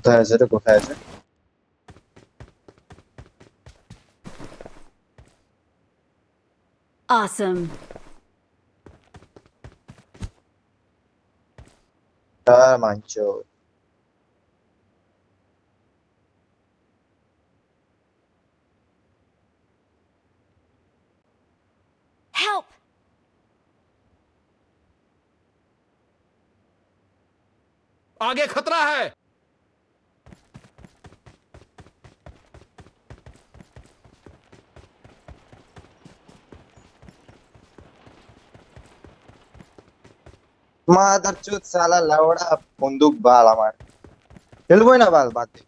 কোথায় আছে রে, কোথায় আছে? Awesome. মানছো? Help! आगे खतरा है। মাদারচোদ সালা লাউড়া বন্দুক বাল আমার খেলবোই না বাল বাদ দে।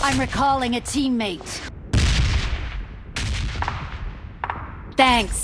I'm recalling a teammate. Thanks.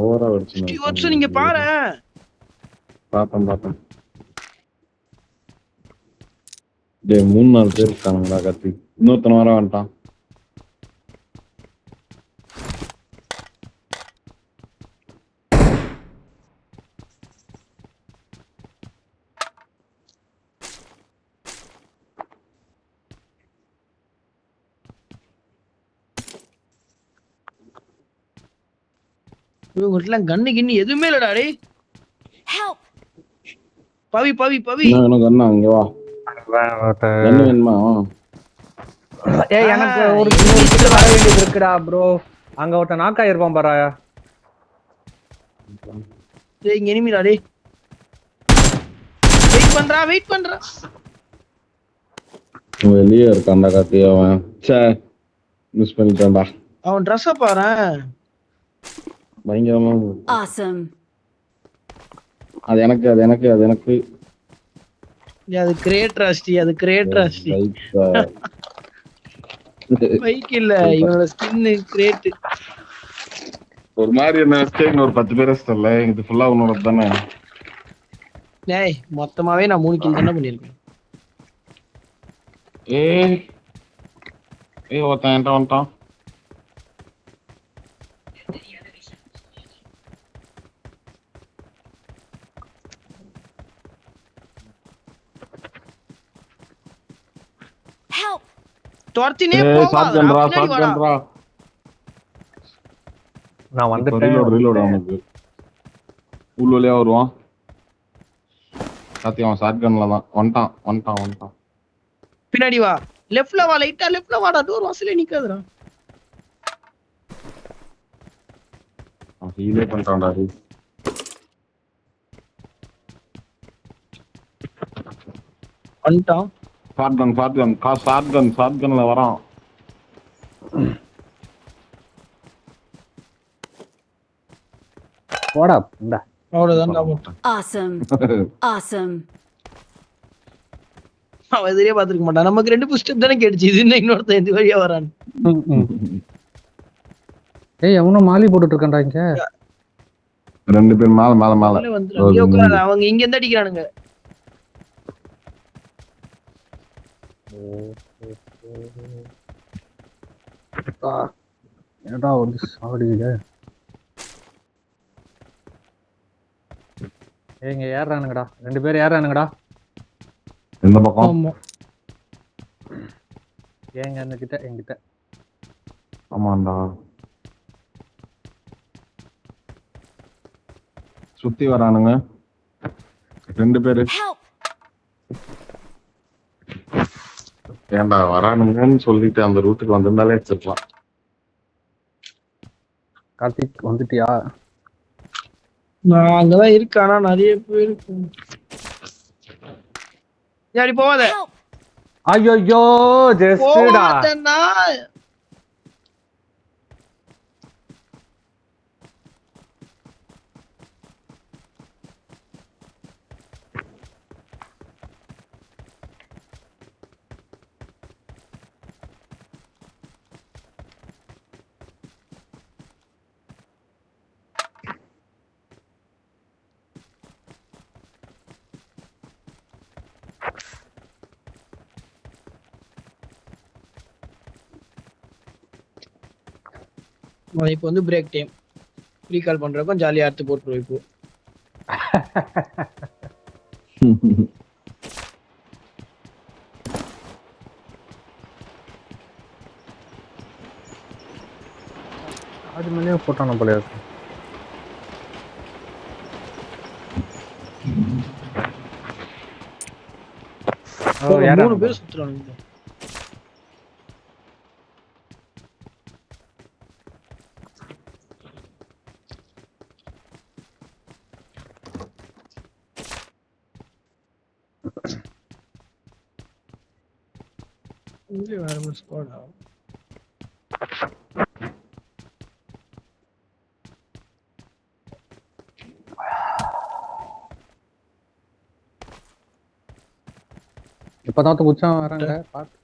ஓவரா வச்சு ஸ்டீவர்ட்ஸ் நீங்க பாரு. பாப்பேன் டேய் 3-4 பேர் இருக்கானுங்கடா கத்தி. இன்னொருத்தன வர வந்துட்டான். இவங்கட்டலாம் கன்னு கின்னு எதுவுமே இல்லடா டேய். Help! பவி பவி பவி. என்ன வேணும் கண்ணா இங்க வா. கண்ணு வேணுமா? ஏய் எனக்கு ஒரு நிமிஷத்துல வர வேண்டியது இருக்குடா ப்ரோ. அங்க ஒருத்த நாக் ஆயிருப்பான் பாரா. டேய் இங்க எனிமிடா டேய். வெயிட் பண்றா. வெளியே இருக்கான்டா கத்தி அவன். சே மிஸ் பண்ணிட்டான்டா. அவன் Dress-அ பாறேன். பயங்கரமா. Awesome. அது எனக்கு அது கிரேட் ராஸ்டி. பைக் இல்ல இவனோட ஸ்கின் கிரேட். ஒரு மாதிரி என்ன ஸ்டேக்ல ஒரு 10 பேர் ஸ்டல்ல இது ஃபுல்லா உன்னோட தானே. டேய் மொத்தமாவே நான் 3 கில் தான பண்ணிருக்கேன். ஏய் ஒருத்தன் வந்துட்டான். Help! துரத்தினே போவாதடா. பின்னாடி வாடா. நான் வந்துட்டேன். ரீலோட் அவனுக்கு. உள்ள வழியா வருவான். சாத்தி அவன் ஷாட்கன்ல தான் வந்துட்டான். பின்னாடி வா. லெஃப்ட்ல வா. லெஃப்ட்ல வாடா. டோர் வாசல்ல நிக்காதடா. அவன் ஹீலே பண்றான்டா டேய். வந்துட்டான். ஷாட்கன்ல வரான். போடா இந்தா. அவ்வளவுதான். Awesome. அவன் எதிரே பாத்துக்க மாட்டான். நமக்கு 2 புஷ் ஸ்டெப் தானே கேட்டுச்சு. இது என்ன இன்னொருத்தன் இந்த வழியா வரான். ஏய் அவனும் மாலி போட்டுட்டு இருக்கான்டா இங்க. 2 பேர் மேல இங்க உட்காரு. அவங்க இங்க இருந்து அடிக்கிறானுங்க. என்னடா வந்து சாவடிக்குது. இங்க ஏறானுங்கடா, 2 பேர் ஏறானுங்கடா. இந்த பக்கம் ஆமா ஏங்க அந்த கிட்ட என்கிட்ட. ஆமாண்டா. சுத்தி வரானுங்க 2 பேரு. Help! ஏன்டா வரானுங்கன்னு சொல்லிட்டு அந்த ரூட்டுக்கு வந்திருந்தாலே வச்சிருக்கலாம். கார்த்திக் வந்துட்டியா? நான் அங்கதான் இருக்கேன், ஆனா நிறைய பேர் இருக்கு. அப்படி போவாத Help! ஐயோ ஜஸ்டா. போவாதன்னா. இப்போ வந்து பிரேக் டைம், ரீகால் பண்றப்ப ஜாலியா எடுத்து போட்டுருவோம். இப்போ அது மேலேயே போட்டான போல இருக்கு. ஓ 3 பேர் சுத்துறானுங்க. இங்க வேற ஒரு ஸ்குவாடா? இப்பதான் குச்சான் வராங்க பாத்து.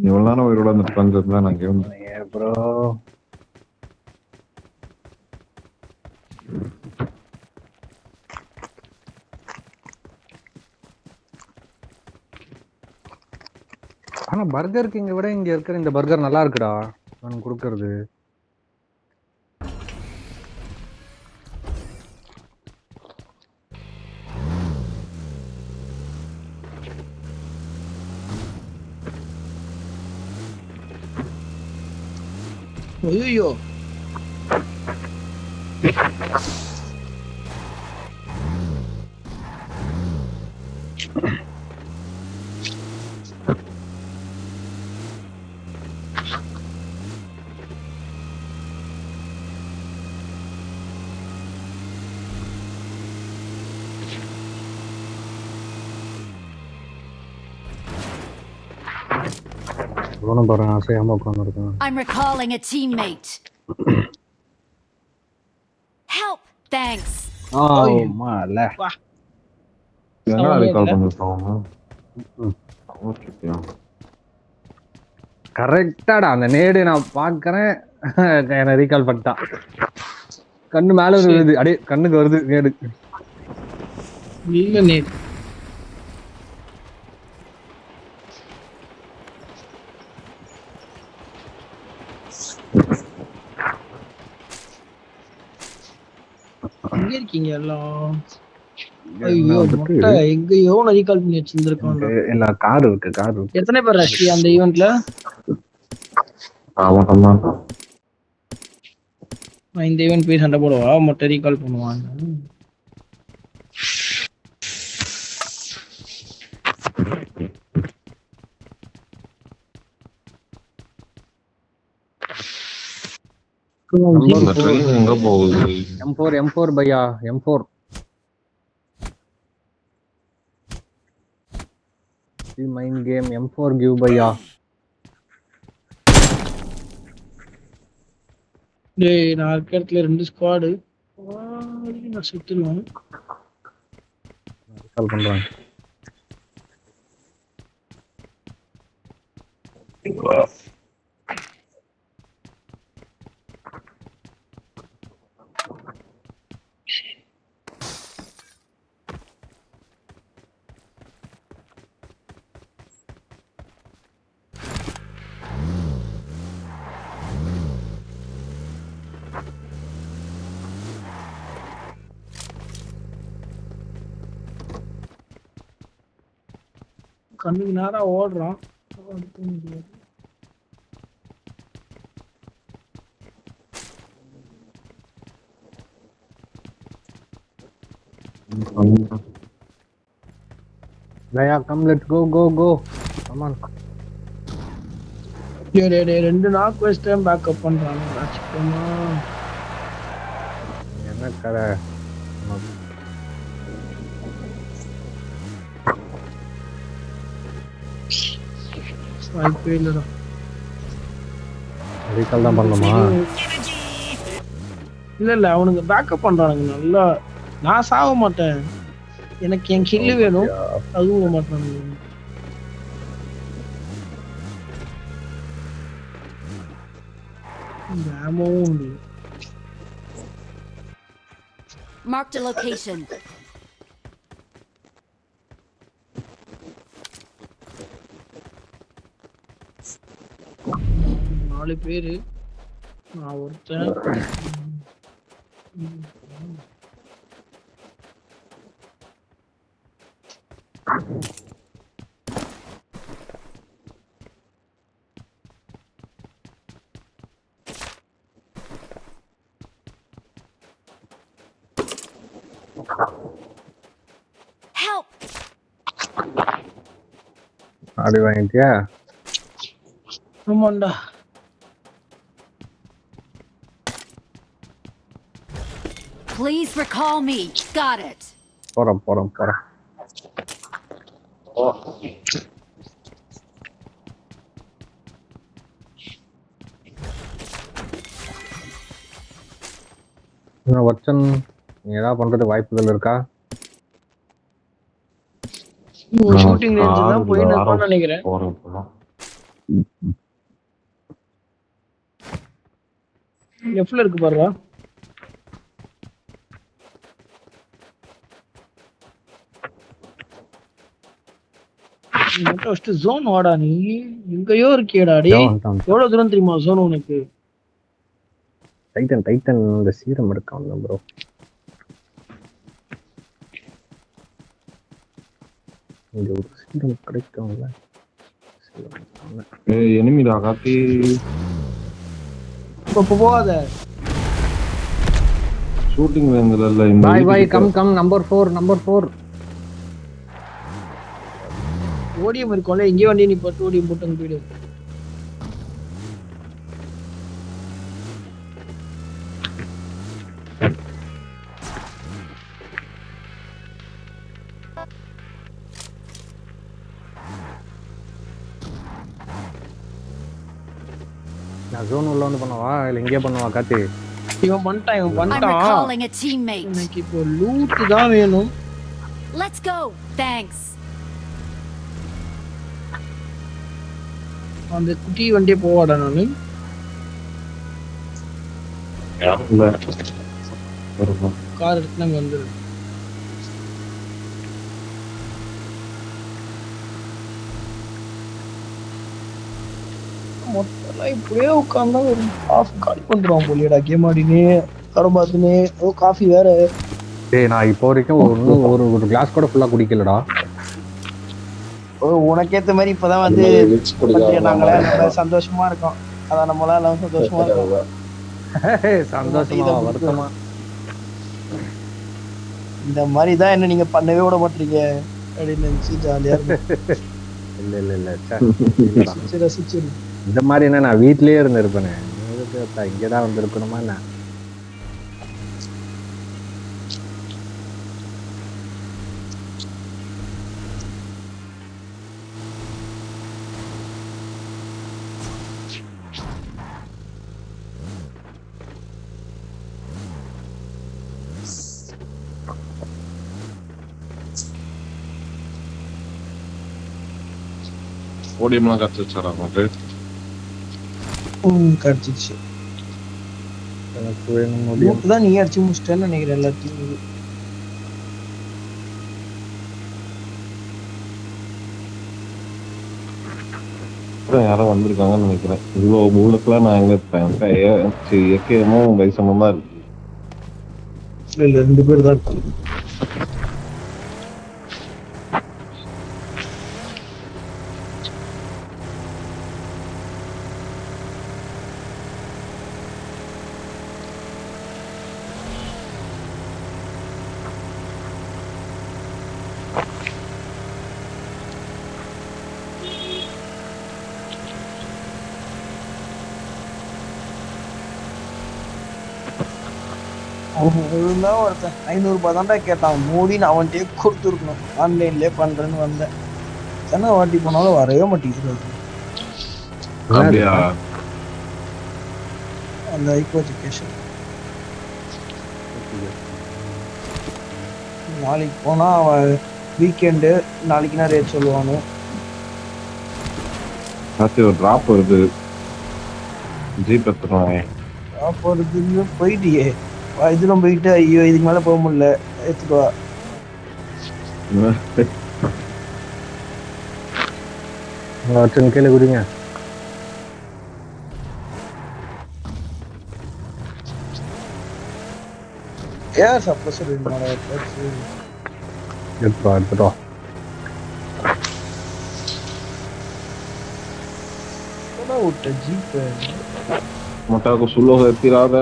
இவ்வளவு நேரம் உயிரோட வந்துட்டு நான் கேட்பேன். ப்ரோ ஆனா பர்கர் கிங்க விட இங்க இருக்கிற இந்த பர்கர் நல்லா இருக்குடா. நான் கொடுக்கறது ஐயோ இவனும் பாருங்க அசையாம உட்காந்துருக்கான். I'm recalling a teammate. Help! Thanks. ஆமால என்ன ரீகால் பண்ணிருக்காங்க? கரெக்டாடா அந்த நேடு நான் பாக்குறேன். என்ன ரீகால் பண்ணிட்டான். கண்ணு மேல வருது, அப்படியே கண்ணுக்கு வருது நேடு. இல்ல நேட் எங்க இருக்கீங்க எல்லாம்? ஐயோ முட்டை எங்கேயோ ரீகால் பண்ணி வச்சிருந்திருக்காங்க. இல்ல கார் இருக்கு, கார் இருக்கு. எத்தனை பேர் ரஷ்டி அந்த ஈவென்ட்ல? நான் இந்த ஈவென்ட் போய் சண்டை போடுவா, மொட்டை ரீகால் பண்ணுவாங்க. எங்க போகுது? M4 பையா, M4 mind game. M4 give பையா. டேய் நான் இருக்க இடத்துல 2 ஸ்குவாடு நான் சுத்துறேன். கால் பண்றாங்க. கண்ணுக்கு நேரா ஓடுறான். அடுக்க முடியாது. Daya come let's go come on. டேய் ரெண்டு நாக் வெஸ்ட் பேக்கப் பண்றாங்க. ராஜ்குமா என்ன கரை வாய்ப்பே இல்லடா. ரீகால் தான் பண்ணணுமா? இல்ல அவனுங்க பேக்கப் பண்றானுங்க நல்லா. நான் சாக மாட்டேன், எனக்கு என் கில்லு வேணும். அதுவும் மாட்டானுங்க. இந்த ஆமோவும் உண்டு. Marked a location. நாலு பேரு, நான் ஒருத்தன். Help! அடி வாங்கிட்டியா? ஆமாண்டா. Please recall me. Got it. போறேன். வச்சன் நீ ஏதாவது பண்றதுக்கு வாய்ப்புகள் இருக்கா? ஷூட்டிங் ரேஞ்ச் தான் போய் நான் நினைக்கிறேன். லெஃப்ட்ல இருக்கு பாருடா. ஃபர்ஸ்ட் ஜோன் வாடா. நீ எங்கயோ இருக்கியடா. டேய் எவ்வளவு தூரம் தெரியுமா ஜோன் உனக்கு? டைட்டன் இந்த சீரம் எடுக்காம ப்ரோ. இங்க ஒரு சீரம் கிடைக்கும்ல. எனிமிடா காத்தி. போகாத. ஷூட்டிங் ரேஞ்சில இல்ல. இந்த பாய் கம் நம்பர் 4 ஓடியம் இருக்கும்ல, இங்கே வண்டி நீ போட்டு ஓடியம் போட்டு அங்க போயிடு. நான் ஜோன் உள்ள வந்து பண்ணவா இல்ல இங்கே பண்ணவா காத்தி? இவன் பண்ணிட்டான். I'm recalling a teammate. எனக்கு இப்போ லூட் தான் வேணும். Let's go. Thanks. அந்த குட்டி வண்டியே போவாடா. நானு கார் எடுத்து நாங்க வந்துரு. மொத்தம் இப்படியே உட்காந்தா ஒரு காஃபி காலி பண்ணிடுவான் போலியடா. கேம் ஆடினே படம் பார்த்துனே. ஓ காஃபி வேற. டேய் நான் இப்போ வரைக்கும் ஒரு கிளாஸ் கூட ஃபுல்லா குடிக்கலடா. உனக்கேத்த மாதிரி இப்பதான் வந்து நாங்களே நம்ம சந்தோஷமா இருக்கோம். அதான் நம்மளால எல்லாம் சந்தோஷமா இருக்கோம். சந்தோஷமா வருத்தமா இந்த மாதிரிதான் என்ன நீங்க பண்ணவே விட மாட்டீங்க அப்படின்னு நினைச்சு ஜாலியா இல்ல ரசிச்சு. இந்த மாதிரி என்ன நான் வீட்லயே இருந்திருப்பேனே. இங்கதான் வந்திருக்கணுமா என்ன? ஓடியம்லாம் கத்து வச்சாரா உனக்கு? கிடைச்சிச்சு. எனக்கு வேணும் தான் நீ அடிச்சு முடிச்சிட்டேன்னு நினைக்கிறேன் எல்லாத்தையும். யாரும் வந்திருக்காங்கன்னு நினைக்கிறேன். இவ்வளவு மூலக்கெல்லாம் நான் எங்க இருப்பேன். இயற்கையமும் வைசமும் தான் இருக்கு. இல்ல 2 பேர் தான். ஒழுங்கா ஒருத்தன் 500 தான்டா கேட்டான். மோடின்னு அவன்கிட்டயே கொடுத்துருக்கணும். ஆன்லைன்லயே பண்றேன்னு வந்தேன். எத்தனை வாட்டி போனாலும் வரவே மாட்டேங்குது அது. அப்படியா? அந்த ஐகோ எஜுகேஷன் நாளைக்கு போனா அவன் வீக்கெண்டு நாளைக்கு நான் ரேட் சொல்லுவானு. ஒரு டிராப் வருது. ஜீப் எடுத்துருவாங்க. போறதுக்கு போயிட்டியே இதுல போயிட்டு ஐயோ இதுக்கு மேல போக முடியல எடுத்துட்டு வா. கீழே குடிங்க. ஏன் சப்ரஸர் எடுத்துட்டோம். விட்ட ஜீப் मोटा को सुलो है तिरादा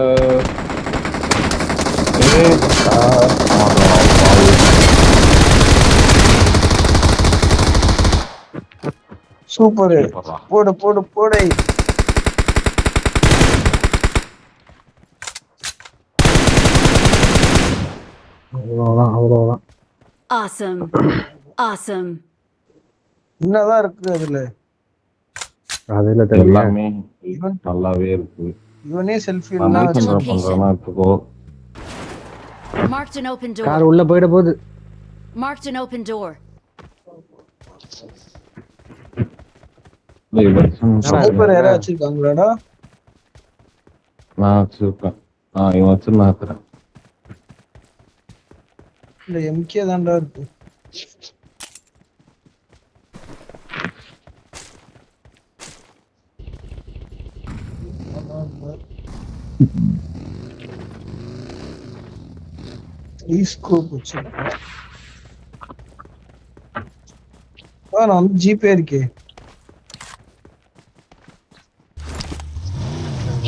சூப்பர். போடு போடு போடு. அவ்வளவுதான். Awesome. Awesome. என்னதான் இருக்கு அதுல? அதுல தெரியல. எல்லாமே நல்லாவே இருக்கு. இவனே செல்ஃபி Marked a பண்றானா இப்போ. Marked an open car door. உள்ள போயிட போகுது. Marked an open door. Sniper யாரா வச்சிருக்காங்களாடா? நான் வச்சிருக்கேன். இவன் வச்சிருந்தேன். இந்த எம்கே தான்டா இருக்கு. ஸ்கோப் வச்சிருக்கேன். நான் வந்து ஜிபே இருக்கே.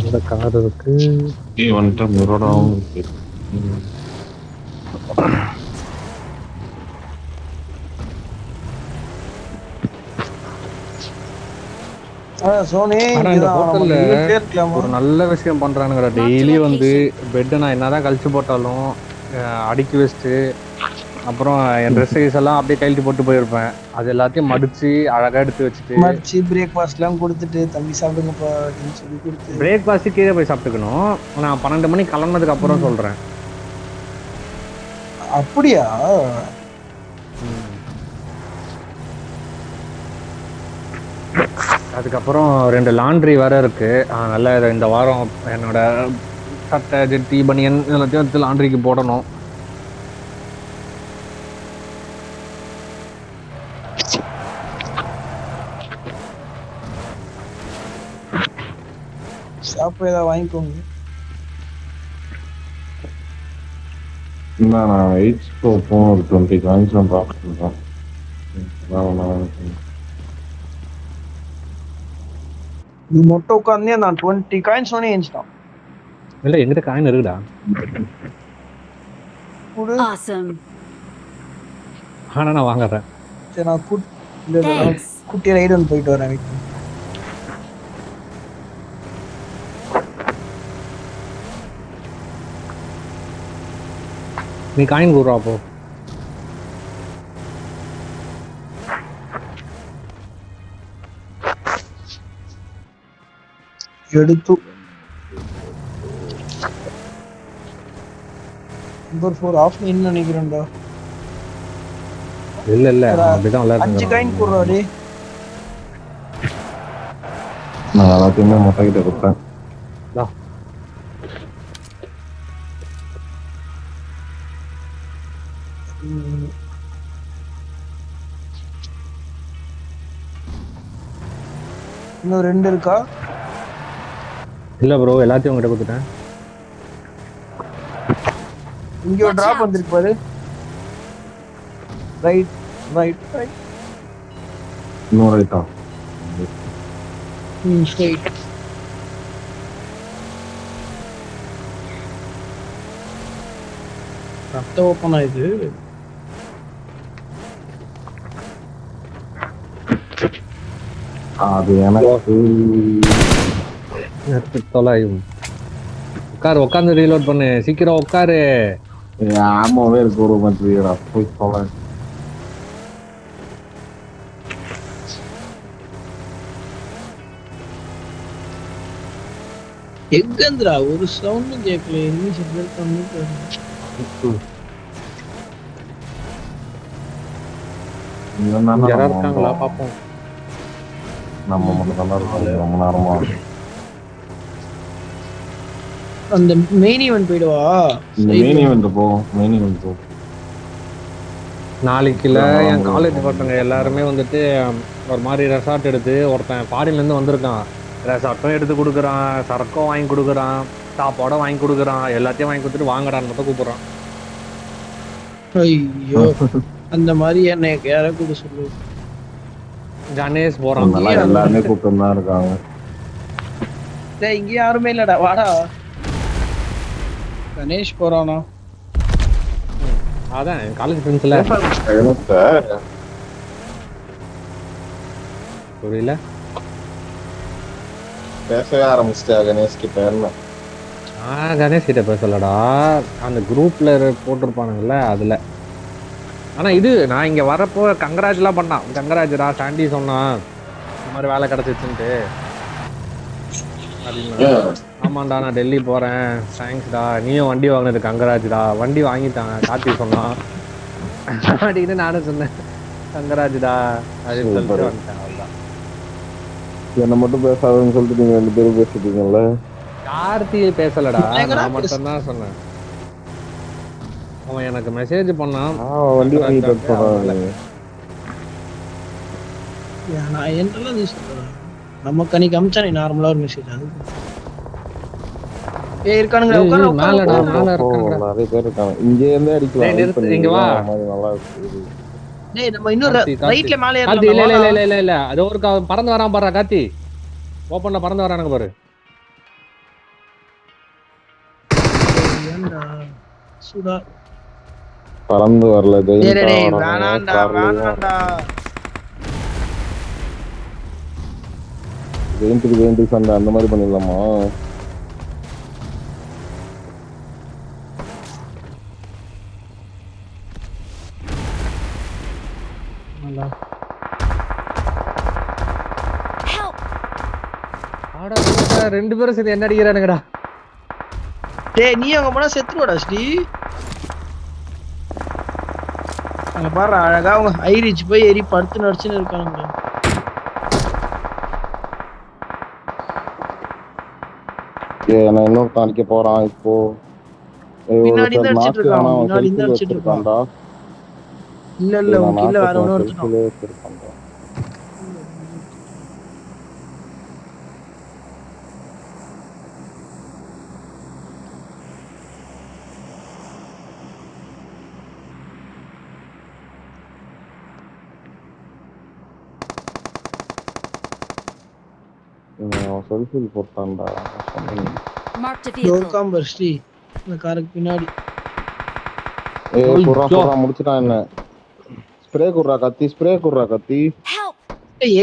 அந்த கார் இருக்கு. வந்துட்டு மிரோடாவும் இருக்கு. சோனி ஆனா இந்த ஹோட்டல்ல ஒரு நல்ல விஷயம் பண்றானுங்கடா. டெய்லி வந்து பெட்டை நான் என்னதான் கழிச்சு போட்டாலும் அடுக்கி வச்சுட்டு அப்புறம் என் ட்ரெஸ் எல்லாம் அப்படியே கழட்டி போட்டு போயிருப்பேன். அது எல்லாத்தையும் மடிச்சு அழகா எடுத்து வச்சுட்டு மடிச்சு பிரேக்ஃபாஸ்ட் எல்லாம் கொடுத்துட்டு தம்பி சாப்பிடுங்கப்பா அப்படின்னு சொல்லி கொடுத்து பிரேக்ஃபாஸ்ட் கீழே போய் சாப்பிட்டுக்கணும். நான் 12 மணிக்கு கிளம்புனதுக்கு அப்புறம் சொல்றேன். அப்படியா? அதுக்கப்புறம் 2 லாண்ட்ரி வேற இருக்கு. அதனால இந்த வாரம் என்னோட சட்டை ஜெட்டி பனியன் எல்லாத்தையும் எடுத்து லாண்ட்ரிக்கு போடணும். ஷாப் ஏதாவது வாங்கிக்கோங்க. நான் 8 ஸ்கோப்பும் ஒரு 20 காயின்ஸும் பார்த்துருக்கேன். நீ மொட்டை உட்காந்து நான் 20 காயின்ஸ் ஒன்னே ஏஞ்சிட்டான். இல்ல எங்கிட்ட காயின் இருக்குடா. Awesome. ஆனா நான் வாங்குறேன். சரி நான் குட்டி ரைடு ஒன்று போயிட்டு வரேன் வீட்டுக்கு. நீ காயின் கூடுறா அப்போ. எடுத்து நம்பர் 4 ஆஃப் பண்ணி நினைக்கிறேன்டா. இல்ல அப்படிதான் 5 காயின் போடுறாடி. நான் எல்லாத்தையுமே மொட்டை கிட்ட கொடுத்தேன். இன்னும் 2 இருக்கா? இல்ல ப்ரோ எல்லாத்தையும் உங்ககிட்ட கொடுத்துட்டேன். இங்க ஒரு டிராப் வந்திருக்கு பாரு. Right right right. இன்னும் ரைட்டா? ஸ்ட்ரைட். ரத்த ஓப்பன் ஆயிது. அது எனக்கு தொலையும் உட்காந்து ரீலோட் பண்ணு, சீக்கிரம் உட்காரு. ஆமாவே இருக்கு ஒரு மாத்திரா போய் சொல்ல. எங்கந்திரா ஒரு சவுண்டும் கேட்கல, என்ன சொல்லிருக்காங்க. யாரா இருக்காங்களா பாப்போம். நம்ம மட்டும் நல்லா இருக்கோம் ரொம்ப நேரமா. அந்த மெயின் ஈவென்ட் போயிடுவா. மெயின் ஈவென்ட் போ, மெயின் ஈவென்ட் போ. நாளைக்குல என் காலேஜ் பசங்க எல்லாருமே வந்துட்டு ஒரு மாதிரி ரெசார்ட் எடுத்து, ஒருத்தன் ஃபாரின்ல இருந்து வந்திருக்கான், ரெசார்ட்டும் எடுத்து கொடுக்குறான், சரக்கும் வாங்கி கொடுக்குறான், சாப்பாடும் வாங்கி கொடுக்குறான், எல்லாத்தையும் வாங்கி கொடுத்துட்டு வாங்கடான்னு மட்டும் கூப்பிடுறான். ஐயோ அந்த மாதிரி என்ன யார கூட சொல்லு. கணேஷ் போறான். எல்லாருமே கூப்பிட்டு தான் இருக்காங்க. டேய் இங்க யாருமே இல்லடா, வாடா. கணேஷ் போறானா? அதான் காலேஜ் ஃப்ரெண்ட்ஸ்ல. புரியல. பேசவே ஆரம்பிச்சிட்டா கணேஷ் கிட்ட. என்ன கணேஷ் கிட்ட பேசலடா, அந்த குரூப்ல போட்டிருப்பானுங்கல்ல அதுல. ஆனா இது நான் இங்க வரப்போ கங்கராஜ்லாம் பண்ணான். கங்கராஜ்டா சாண்டி சொன்னான் இந்த மாதிரி வேலை கிடைச்சிச்சுன்ட்டு. ஆமாண்டா நான் டெல்லி போறேன், தேங்க்ஸ்டா. நீயும் வண்டி வாங்கினது கங்கராஜ்டா. வண்டி வாங்கிட்டாங்க கார்த்தி சொன்னான் அப்படின்னு நானும் சொன்னேன் கங்கராஜ்டா அப்படின்னு சொல்லிட்டு வந்துட்டேன். அவ்வளவுதான். என்ன மட்டும் பேசாதுன்னு சொல்லிட்டு நீங்க 2 பேரும் பேசிட்டீங்கல்ல. கார்த்தி பேசலடா, நான் மட்டும் தான் சொன்னேன். அவன் எனக்கு மெசேஜ் பண்ணான், வண்டி வாங்கிட்டு போறாங்க. நான் என்னலாம் நீ சொல்றேன். நமக்கு அன்னைக்கு அமிச்சானே நார்மலா ஒரு மெசேஜ். அது இருக்கானுங்க உட்கார மேலடா மேல இருக்காங்கடா. நிறைய பேர் இருக்காங்க. இங்க இருந்தே அடிக்கலாம். இங்க வா. நல்லா இருக்கு. டேய் நம்ம இன்னொரு ரைட்ல மேலே கார்த்தி ஏறலாம். இல்ல இல்ல இல்ல இல்ல அது ஒரு பறந்து வரான் பாரு. கார்த்தி ஓபன்ல பறந்து வரானுங்க பாரு. ஏன்டா சுடா பறந்து வரல. டேய் டேய் வேணாம்டா வேணாம்டா. ஜெயந்தி சண்டை அந்த மாதிரி பண்ணிடலாமா? ஆடா 2 பேரும் சேர்ந்து என்ன அடிக்கிறானுங்கடா. டேய் நீ அங்க போனா செத்துருவாடா ஸ்ரீ. அங்க பாரு அழகா அவங்க ஐரிச் போய் ஏறி படுத்து நடிச்சுன்னு இருக்கானுங்க. நான் இன்னொரு தாண்டிக்க போறான் இப்போ. பின்னாடி இருந்து அடிச்சிட்டு இருக்கான். பின்னாடி இருந்து அடிச்சிட்டு இருக்கான்டா. இல்ல இல்ல உங்க கீழ வேற ஒன்னு எடுத்துட்டான். செல்ஃபி போட்டான்டா. Marked a vehicle. காம்பர் ஸ்ரீ இந்த காருக்கு பின்னாடி. புறா முடிச்சிட்டான். என்ன ஸ்ப்ரே குடுறா கத்தி, ஸ்ப்ரே குடுறா கத்தி. Help.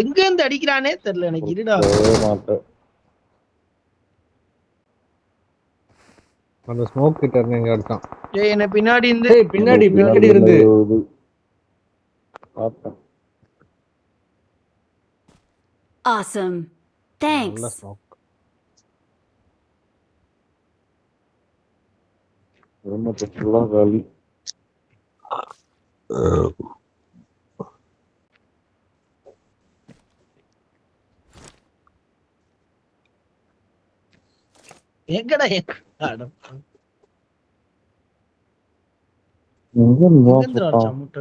எங்க இருந்து அடிக்கிறானே தெரியல எனக்கு. இருடா மாட்டேன். அந்த ஸ்மோக் கிட்ட இருந்து எங்க அடிச்சான். டேய் என்ன பின்னாடி இருந்து. டேய் பின்னாடி இருந்து பாத்தேன். Awesome. Thanks. நல்ல ஸ்மோக். ரொம்ப ஃபுல்லா காலி. எங்கடா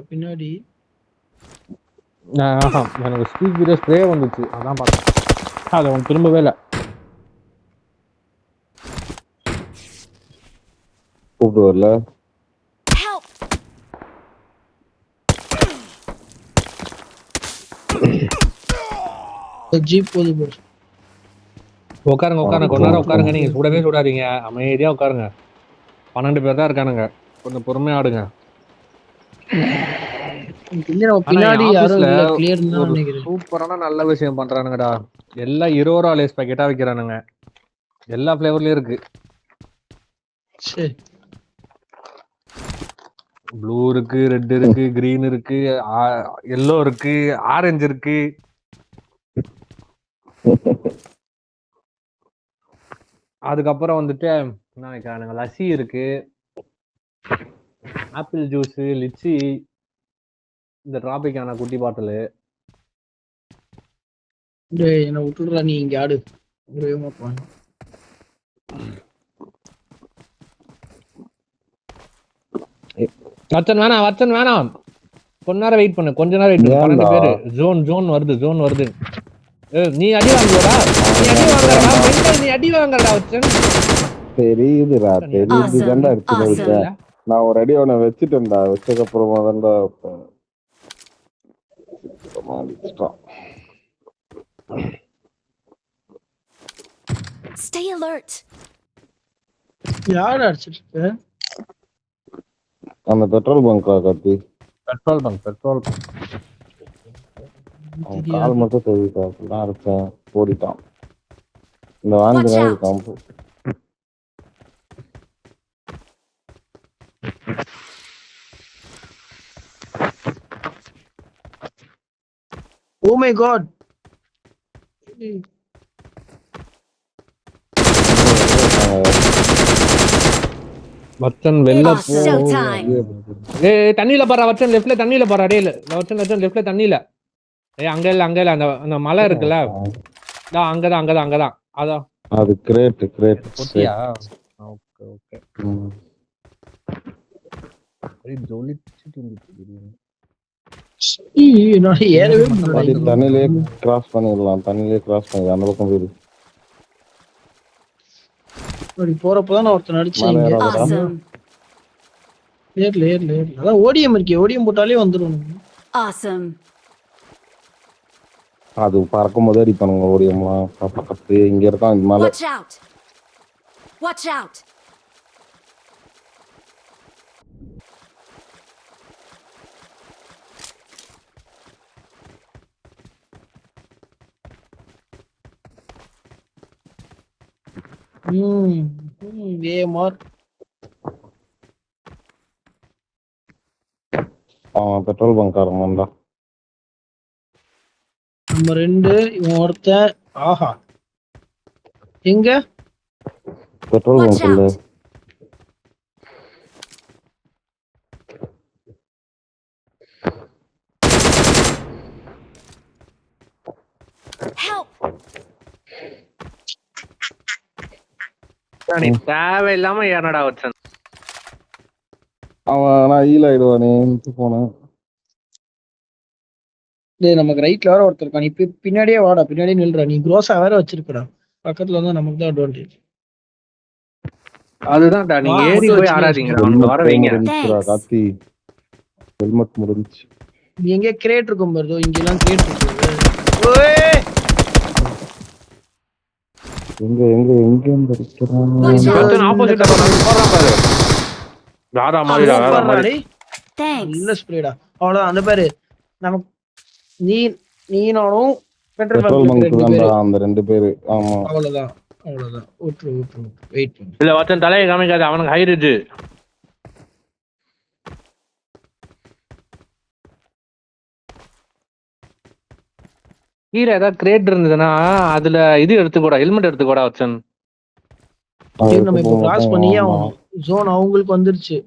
பின்னாடி எனக்கு ஸ்பீட் வீடியோ ஸ்ப்ரே வந்துச்சு, அதான் பார்த்தேன். அது அவன் திரும்பவே இல்லை. கூப்பிட்டு வரல. Help. ஜீப் போது போடு. உட்காருங்க கொஞ்ச நேரம் உட்காருங்க. நீங்க சுடவே சுடாதீங்க, அமைதியா உட்காருங்க. 12 பேர் தான் இருக்கானுங்க, கொஞ்சம் பொறுமையா ஆடுங்க. பின்னாடி சூப்பரான நல்ல விஷயம் பண்றானுங்கடா. எல்லாம் 20 லேஸ் பாக்கெட்டா வைக்கிறானுங்க. எல்லா ஃபிளேவர்லயும் இருக்கு. சரி ப்ளூ இருக்கு, ரெட் இருக்கு, கிரீன் இருக்கு, எல்லோ இருக்கு, ஆரஞ்சு இருக்கு. அதுக்கப்புறம் வந்துட்டு என்ன வைக்கிறானுங்க, லஸ்ஸி இருக்கு, ஆப்பிள் ஜூஸ், லிச்சி, இந்த டிராபிக்கான குட்டி பாட்டில். டேய் என்ன விட்டுடுறா, நீ இங்க ஆடு ஒரே மாப்பான். வச்சன் வேணாம் கொஞ்ச நேரம் வெயிட் பண்ணு, கொஞ்ச நேரம் வெயிட் பண்ணு. 12 பேரு ஜோன் வருது. நீ அடி வாங்குறடா, நீ அடி வாங்குறடா வச்சன். தெரியுதுடா, தெரியுதுதான்டா Awesome. இருக்கு. நான் ஒரு அடி அவனை வச்சுட்டேன்டா, வச்சதுக்கு அப்புறமா தான்டா அடிச்சிட்டான். Stay alert. யார் அடிச்சிட்டு இருக்க? அந்த பெட்ரோல் பங்க்ல கத்தி பெட்ரோல் பங்க் அவன் கால் மட்டும் தெரியுதா, அப்படிதான் அடிச்சேன், ஓடிட்டான். இந்த வாங்கி தான் இருக்கான். Oh my god. வச்சன் வெளில It's showtime. தண்ணியில பாரு வச்சன், லெஃப்ட்ல தண்ணியில பாரு. அடே வச்சன் லெஃப்ட்ல தண்ணியில. அங்க இல்ல அந்த மலை இருக்குல்ல, அங்கதான் அதான். அது கிரேட் ஓகேயா? ஓகே என்னோட ஏறவே முடியல. தண்ணிலே கிராஸ் பண்ணிடலாம், அந்த பக்கம் போயிடு. அப்படி போறப்பதான் நான் ஒருத்தன் அடிச்சேன். Awesome. ஏர்ல அதான் ஓடிஎம் இருக்கே, ஓடிஎம் போட்டாலே வந்துடும். Awesome. அது பறக்கும் போது அடிப்பானுங்க ஓடியம்லாம். பக்கத்து இங்க இருக்கான் இந்த மேல. Watch out. ஏமார் அவன் பெட்ரோல் பங்க் காரங்கடா. நம்ம 2 இவன் ஒருத்தன். ஆஹா எங்க பெட்ரோல் பங்க் இல்ல. Help. நீ தேவையில்லாம ஏனடா வச்சன். அவன் நான் ஈல் ஆயிடுவானே போனேன். டேய் நமக்கு ரைட்ல வேற ஒருத்தர் இருக்கான். நீ பின்னாடியே வாடா, பின்னாடியே நில்றா. நீ க்ரோஸா வேற வச்சிருக்கடா, பக்கத்துல வந்து நமக்கு தான் அட்வான்டேஜ். அதுதான்டா, நீங்க ஏறி போய் ஆடாதீங்க, அவனுக்கு வர வைங்க. காத்தி ஹெல்மெட் முடிஞ்சிச்சு. நீ எங்க கிரேட் இருக்கும் பாரு, இங்க எல்லாம் கிரேட் இருக்கு. ஓய் எங்க Watch out. ஆப்போசிட்ல போறான் பாரு. ராரா மாதிரி. Thanks. நல்ல ஸ்ப்ரேடா. அவ்வளவுதான் அந்த பாரு. நமக்கு நீனும் பெட்ரோல் பங்க் தான்டா அந்த 2 பேரு. ஆமா அவ்வளவுதான். ஊற்று வெயிட் பண்ணு. இல்ல வச்சன் தலையை காமிக்காது, அவனுக்கு ஹை ரிட்ஜ். கீழே ஏதாவது கிரேட் இருந்ததுன்னா அதுல இது எடுத்துக்கூடா, ஹெல்மெட் எடுத்துக்கூடா வச்சன். நம்ம இப்போ கிராஸ் பண்ணியே ஆகணும். ஜோன் அவங்களுக்கு வந்துருச்சு.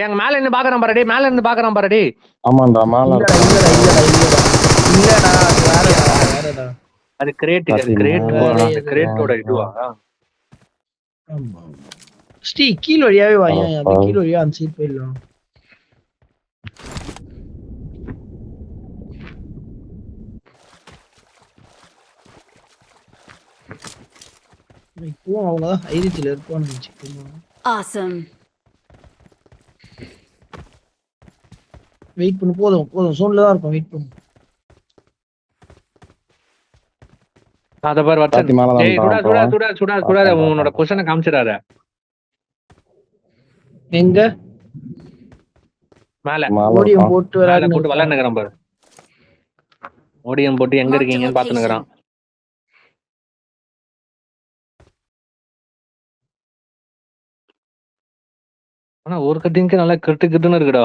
அங்க மேல இருந்து பாக்குறான் பாருடி. ஆமாண்டா மேல இல்லடா அது வேறடா. அது கிரேட்டோட இதுவா? ஆமா ஸ்ரீ கீழ் வழியாவே வாங்க, அந்த கீழ் வழியா அந்த சைடு போயிடலாம். இப்போ அவங்க ஹைரிஜ்ல இருப்பான்னு நினைச்சுக்கோங்க. Awesome. வெயிட் பண்ணு, போதும் சோன்ல தான் இருக்கும். வெயிட் பண்ணு. அத பாரு வச்சன். டேய் சுடா உன்னோட பொசிஷனை காமிச்சிராத. எங்க மேல ஓடியம் போட்டு விளையாடுறேன் பாரு. ஓடியம் போட்டு எங்க இருக்கீங்கன்னு பாத்துனுக்குறான். ஆனா ஒரு கட்டிங்க்கு நல்லா கிட்டுன்னு இருக்குடா.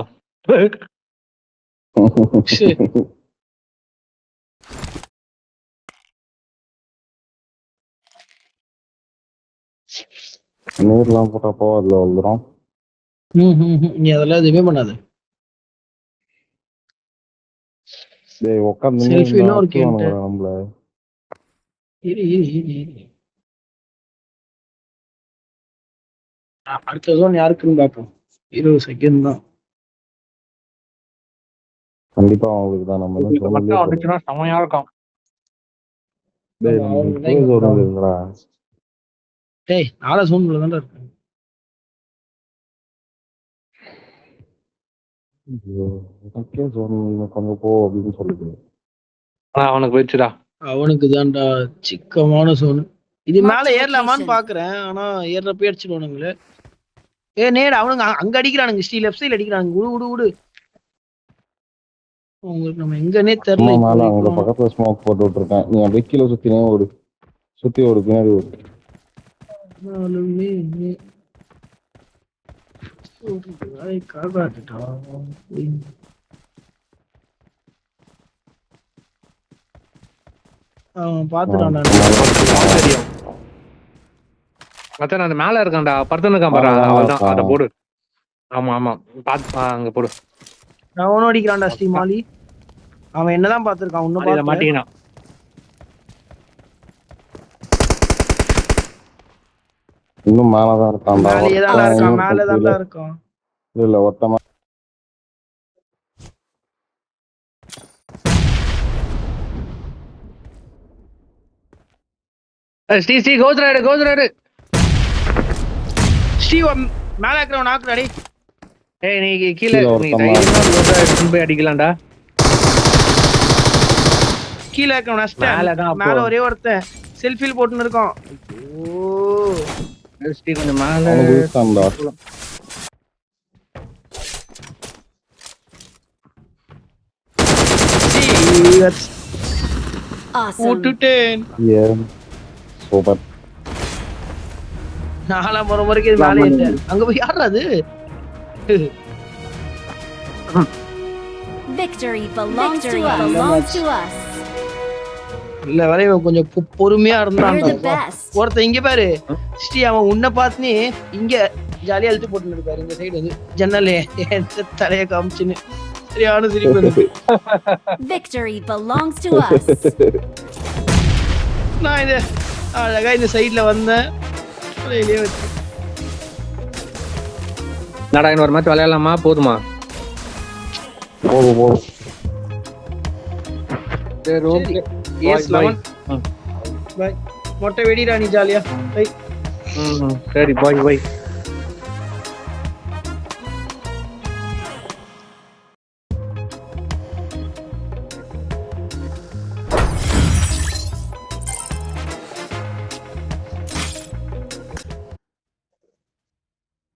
நேர்லாம் போட்டா போவாதுல வந்துடும். நீ அதெல்லாம் எதுவுமே பண்ணாது. டேய் உட்காந்து செல்ஃபிலாம் ஒரு கேன்ட்ட. நம்மள இரு. அடுத்த ஜோன் யாருக்குன்னு பார்ப்போம். 20 செகண்ட் தான். கண்டிப்பா அவங்களுக்கு தான் நம்ம என்ன இது மட்டும் வந்துச்சுன்னா செமையா இருக்கும். டேய் நம்ம இருக்குடா. டேய் 4 ஜோன்ல தான்டா இருக்கு. ஓகே கொஞ்சம் போ அப்படின்னு சொல்லுது. அவனுக்கு போயிடுச்சுடா. அவனுக்கு தான்டா சிக்கமான சோனு. இது மேல ஏறலாமான்னு பாக்குறேன். ஆனா ஏறப்ப அடிச்சிடுவானுங்களே. நேடு அவனுங்க அங்க அடிக்கிறானுங்க. ஸ்ரீ லெஃப்ட் சைடுல அடிக்கிறானுங்க. விடு உங்களுக்கு நம்ம எங்கன்னே தெரியல. அங்க பக்கத்துல ஸ்மோக் போட்டு விட்டுருக்கேன். நீ அப்படியே கீழே சுத்தி ஓடு பின்னாடி ஓடு. பாத்துட்டான்டா. மச்சான் அந்த மேல இருக்கான்டா. படுத்துன்னு இருக்கான் பாரு. அவன்தான் அத போடு. ஆமா பாத்து அங்க போடு. அவனும் அடிக்கிறான்டா ஸ்ரீமாலி. அவன் என்னதான் பாத்துருக்கான். இன்னும் பாத்து மாட்டீங்கனா இன்னும் மேலதான் இருக்கான்டா. மேலதான் இருக்கான். இல்ல ஒத்தமா ஸ்ரீ கோத்ராடு ஸ்ரீ மேல இருக்கிறவன் நாக்குறாடி. ஏய் நீ கீழே நீ தைரியமா கோத்ராடு போய் அடிக்கலாம்டா. கீழே இருக்கவன் நஷ்டம். மேல ஒரே ஒருத்தன் செல்ஃபில் போட்டுன்னு இருக்கான். ஓ ஸ்ரீ கொஞ்சம் மேல இருக்கான்டா. Awesome. சூப்பர். நாலாம் முறைக்கு இது மேலே இல்லை. அங்க போய் யாரா அது? Victory belongs to us. இல்ல வரைய கொஞ்சம் பொறுமையா You're the இருந்தான்டா. best. ஒருத்தன் இங்க பாரு ஸ்ரீ, அவன் உன்னை பார்த்துனே இங்க ஜாலியா அழுத்து போட்டுன்னு இருக்காரு. இந்த சைடு வந்து ஜன்னலே தலைய காமிச்சுன்னு சரியான சிரிப்பு எனக்கு. Victory belongs to us. நான் இது அழகா இந்த சைட்ல வந்தேன். வெளியே வச்சு நடா இன்னொரு மேட்ச் விளையாடலாமா? போதுமா? போதும். சரி ஓகே. எஸ் 11 பை மொட்டை வெடிடா நீ ஜாலியா. பை சரி பாய்.